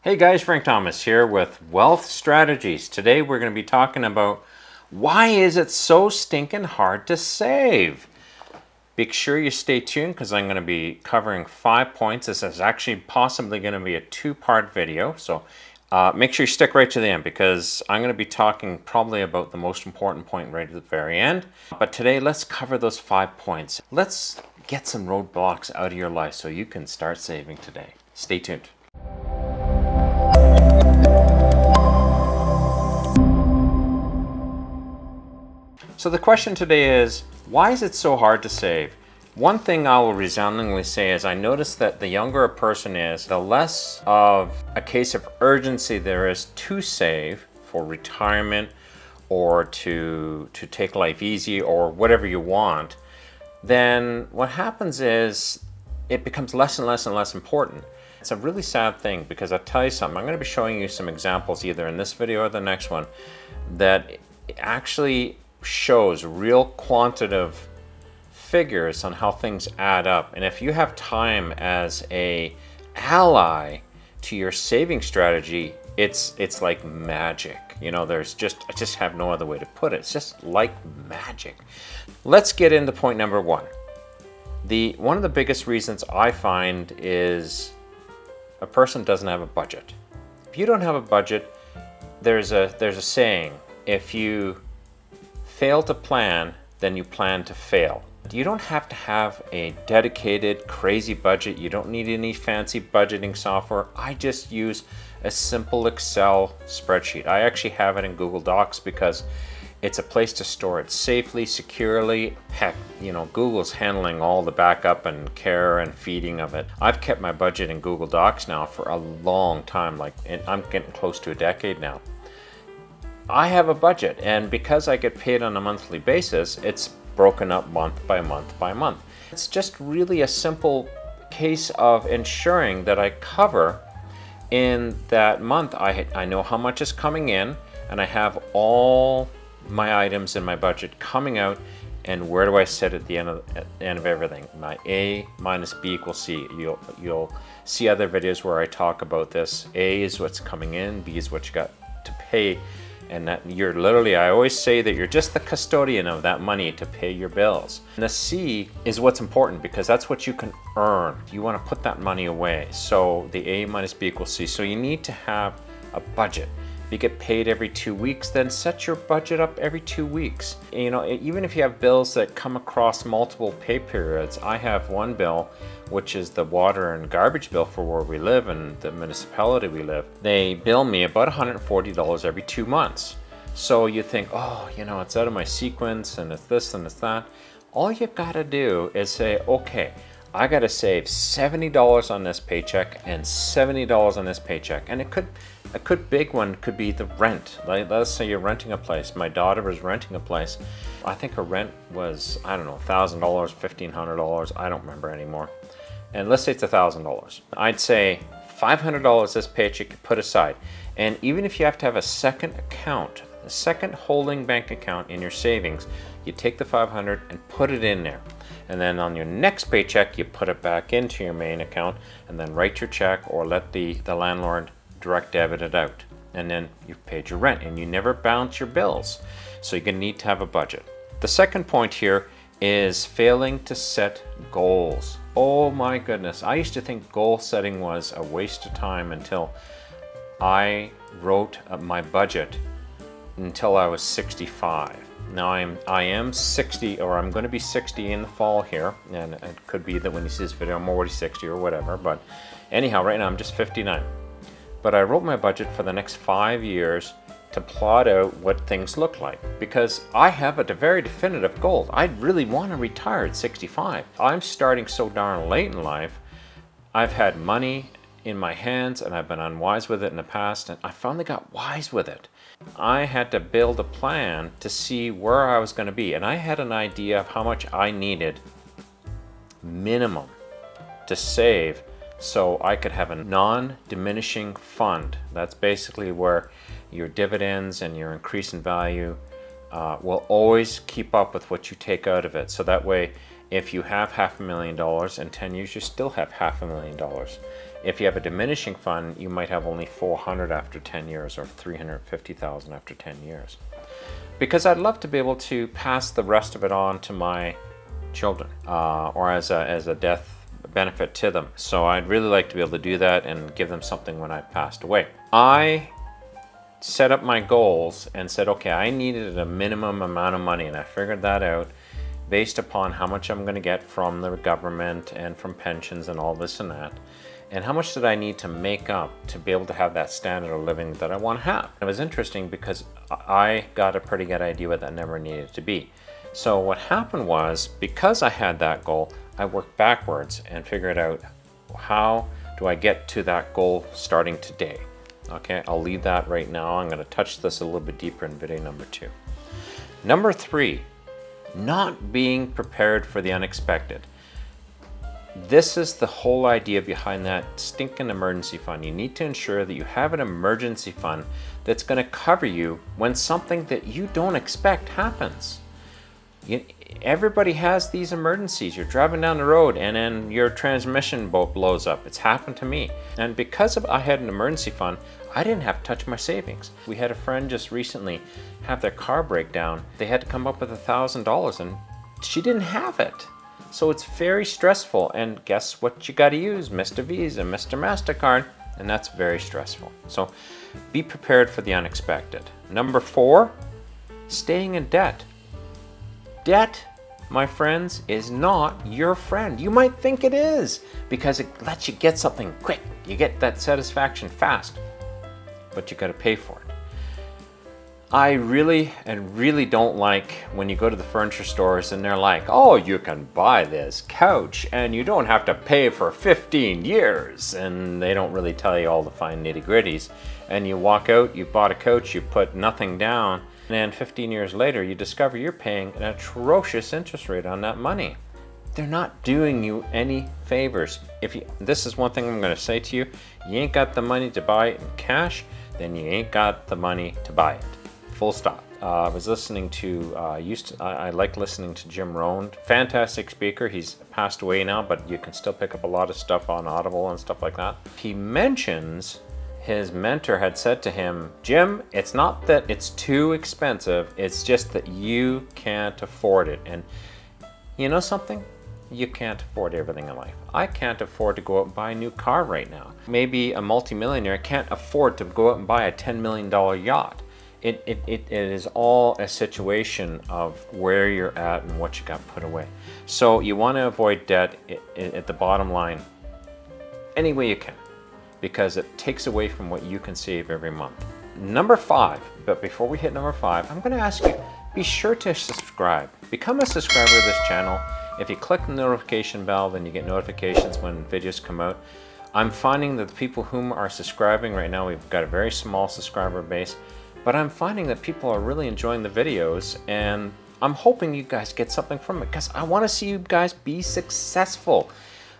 Hey guys, Frank Thomas here with Wealth Strategies. Today we're going to be talking about why is it so stinking hard to save? Be sure you stay tuned because I'm going to be covering 5 points. This is actually possibly going to be a two-part video, so make sure you stick right to the end because I'm going to be talking probably about the most important point right at the very end. But today let's cover those 5 points. Let's get some roadblocks out of your life so you can start saving today. Stay tuned. So the question today is, why is it so hard to save? One thing I will resoundingly say is I notice that the younger a person is, the less of a case of urgency there is to save for retirement or to take life easy or whatever you want. Then what happens is it becomes less and less and less important. It's a really sad thing because I'll tell you something. I'm going to be showing you some examples either in this video or the next one that actually shows real quantitative figures on how things add up. And if you have time as a ally to your saving strategy, it's like magic. You know, I just have no other way to put it. It's just like magic. Let's get into point number one. One of the biggest reasons I find is a person doesn't have a budget. If you don't have a budget, there's a saying, if you fail to plan, then you plan to fail. You don't have to have a dedicated, crazy budget. You don't need any fancy budgeting software. I just use a simple Excel spreadsheet. I actually have it in Google Docs because it's a place to store it safely, securely. Heck, you know, Google's handling all the backup and care and feeding of it. I've kept my budget in Google Docs now for a long time, and I'm getting close to a decade now. I have a budget, and because I get paid on a monthly basis, it's broken up month by month by month. It's just really a simple case of ensuring that I cover in that month. I know how much is coming in, and I have all my items in my budget coming out, and where do I sit at the end of everything? My A minus B equals C. You'll see other videos where I talk about this. A is what's coming in, B is what you got to pay. And that you're literally, I always say that you're just the custodian of that money to pay your bills. And the C is what's important because that's what you can earn. You want to put that money away. So the A minus B equals C. So you need to have a budget. If you get paid every 2 weeks, then set your budget up every 2 weeks. You know, even if you have bills that come across multiple pay periods, I have one bill, which is the water and garbage bill for where we live and the municipality we live. They bill me about $140 every 2 months. So you think, oh, you know, it's out of my sequence and it's this and it's that. All you gotta do is say, okay, I gotta save $70 on this paycheck and $70 on this paycheck. And a good big one could be the rent. Like, let's say you're renting a place. My daughter was renting a place. I think her rent was, I don't know, $1,000, $1,500. I don't remember anymore. And let's say it's $1,000. I'd say $500 this paycheck you put aside. And even if you have to have a second account, a second holding bank account in your savings, you take the $500 and put it in there. And then on your next paycheck, you put it back into your main account and then write your check or let the landlord direct debit it out. And then you've paid your rent and you never bounce your bills. So you're gonna need to have a budget. The second point here is failing to set goals. Oh my goodness. I used to think goal setting was a waste of time until I wrote my budget until I was 65. Now I am 60, or I'm going to be 60 in the fall here, and it could be that when you see this video I'm already 60 or whatever, but anyhow, right now I'm just 59. But I wrote my budget for the next 5 years to plot out what things look like, because I have a very definitive goal. I really want to retire at 65. I'm starting so darn late in life. I've had money in my hands and I've been unwise with it in the past, and I finally got wise with it. I had to build a plan to see where I was going to be, and I had an idea of how much I needed minimum to save so I could have a non-diminishing fund. That's basically where your dividends and your increase in value will always keep up with what you take out of it. So that way, if you have $500,000 in 10 years, you still have $500,000. If you have a diminishing fund, you might have only 400 after 10 years or 350,000 after 10 years. Because I'd love to be able to pass the rest of it on to my children or as a death benefit to them. So I'd really like to be able to do that and give them something when I passed away. I set up my goals and said, okay, I needed a minimum amount of money, and I figured that out based upon how much I'm going to get from the government and from pensions and all this and that, and how much did I need to make up to be able to have that standard of living that I want to have. It was interesting because I got a pretty good idea what that number needed to be. So what happened was, because I had that goal, I worked backwards and figured out how do I get to that goal starting today. Okay, I'll leave that right now. I'm going to touch this a little bit deeper in video number 2. Number 3, not being prepared for the unexpected. This is the whole idea behind that stinking emergency fund. You need to ensure that you have an emergency fund that's going to cover you when something that you don't expect happens. Everybody has these emergencies. You're driving down the road and then your transmission boat blows up. It's happened to me. And because I had an emergency fund, I didn't have to touch my savings. We had a friend just recently have their car break down. They had to come up with $1,000 and she didn't have it. So it's very stressful, and guess what you got to use? Mr. Visa, Mr. MasterCard, and that's very stressful. So be prepared for the unexpected. Number 4, staying in debt. Debt, my friends, is not your friend. You might think it is because it lets you get something quick. You get that satisfaction fast, but you got to pay for it. I really don't like when you go to the furniture stores and they're like, oh, you can buy this couch and you don't have to pay for 15 years. And they don't really tell you all the fine nitty-gritties. And you walk out, you bought a couch, you put nothing down, and then 15 years later you discover you're paying an atrocious interest rate on that money. They're not doing you any favors. This is one thing I'm going to say to you, you ain't got the money to buy it in cash, then you ain't got the money to buy it. Full stop. I was listening to, I like listening to Jim Rohn. Fantastic speaker. He's passed away now, but you can still pick up a lot of stuff on Audible and stuff like that. He mentions his mentor had said to him, Jim, it's not that it's too expensive, it's just that you can't afford it. And you know something? You can't afford everything in life. I can't afford to go out and buy a new car right now. Maybe a multimillionaire can't afford to go out and buy a $10 million yacht. It is all a situation of where you're at and what you got put away. So you want to avoid debt at the bottom line any way you can, because it takes away from what you can save every month. Number 5, but before we hit number 5, I'm going to ask you, be sure to subscribe. Become a subscriber to this channel. If you click the notification bell, then you get notifications when videos come out. I'm finding that the people whom are subscribing right now, we've got a very small subscriber base, but I'm finding that people are really enjoying the videos, and I'm hoping you guys get something from it because I want to see you guys be successful.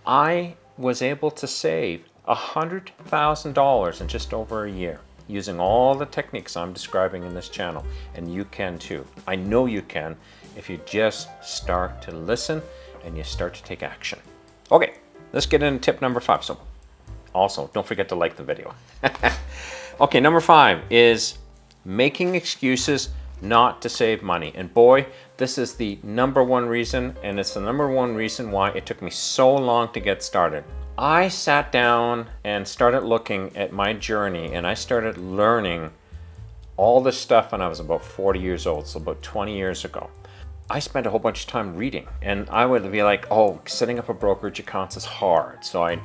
I was able to save $100,000 in just over a year using all the techniques I'm describing in this channel, and you can too. I know you can if you just start to listen and you start to take action. Okay, let's get into tip number 5. So also, don't forget to like the video. Okay, number 5 is making excuses not to save money. And boy, this is the number 1 reason, and it's the number 1 reason why it took me so long to get started. I sat down and started looking at my journey, and I started learning all this stuff when I was about 40 years old, so about 20 years ago. I spent a whole bunch of time reading, and I would be like, oh, setting up a brokerage account is hard, so I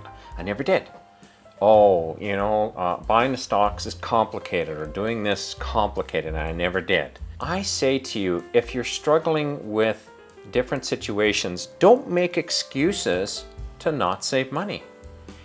never did. Oh, you know, buying the stocks is complicated, or doing this is complicated, and I never did. I say to you, if you're struggling with different situations, don't make excuses to not save money.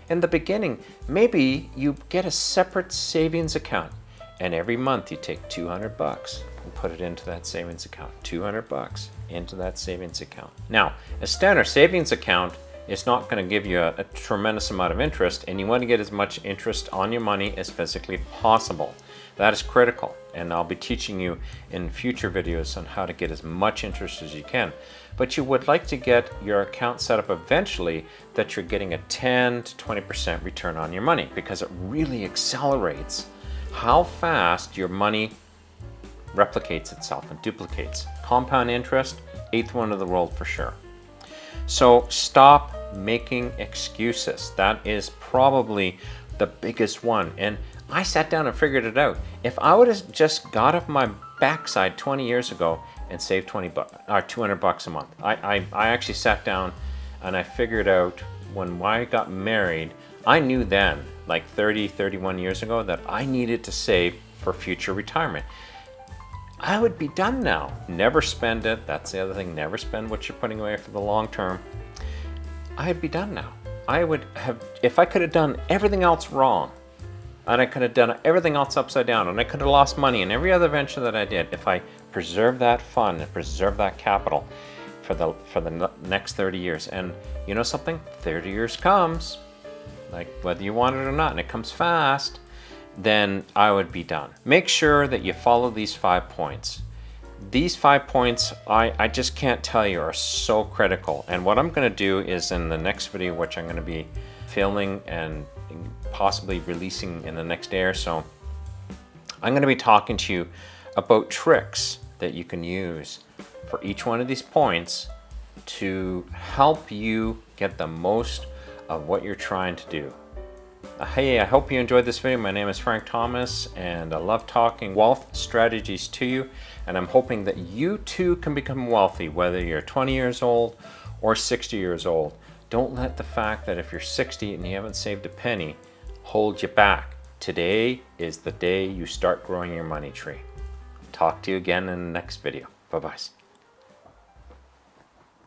In the beginning, maybe you get a separate savings account, and every month you take $200 and put it into that savings account. $200 into that savings account. Now, a standard savings account is not going to give you a tremendous amount of interest, and you want to get as much interest on your money as physically possible. That is critical, and I'll be teaching you in future videos on how to get as much interest as you can. but you would like to get your account set up eventually that you're getting a 10 to 20% return on your money, because it really accelerates how fast your money replicates itself and duplicates. Compound interest, eighth wonder of the world for sure. So stop making excuses. That is probably the biggest one. And I sat down and figured it out. If I would have just got off my backside 20 years ago and saved 20 bucks or 200 bucks a month, I actually sat down and I figured out when I got married, I knew then, like 31 years ago, that I needed to save for future retirement. I would be done now. Never spend it. That's the other thing. Never spend what you're putting away for the long term. I'd be done now. I would have, if I could have done everything else wrong, and I could have done everything else upside down, and I could have lost money in every other venture that I did, if I preserved that fund and preserved that capital for the next 30 years. And you know something? 30 years comes, like whether you want it or not, and it comes fast, then I would be done. Make sure that you follow these 5 points. These 5 points, I just can't tell you, are so critical. And what I'm going to do is in the next video, which I'm going to be filming and possibly releasing in the next day or so, I'm going to be talking to you about tricks that you can use for each one of these points to help you get the most of what you're trying to do. Hey, I hope you enjoyed this video. My name is Frank Thomas, and I love talking wealth strategies to you. And I'm hoping that you too can become wealthy, whether you're 20 years old or 60 years old. Don't let the fact that if you're 60 and you haven't saved a penny hold you back. Today is the day you start growing your money tree. Talk to you again in the next video. Bye-bye.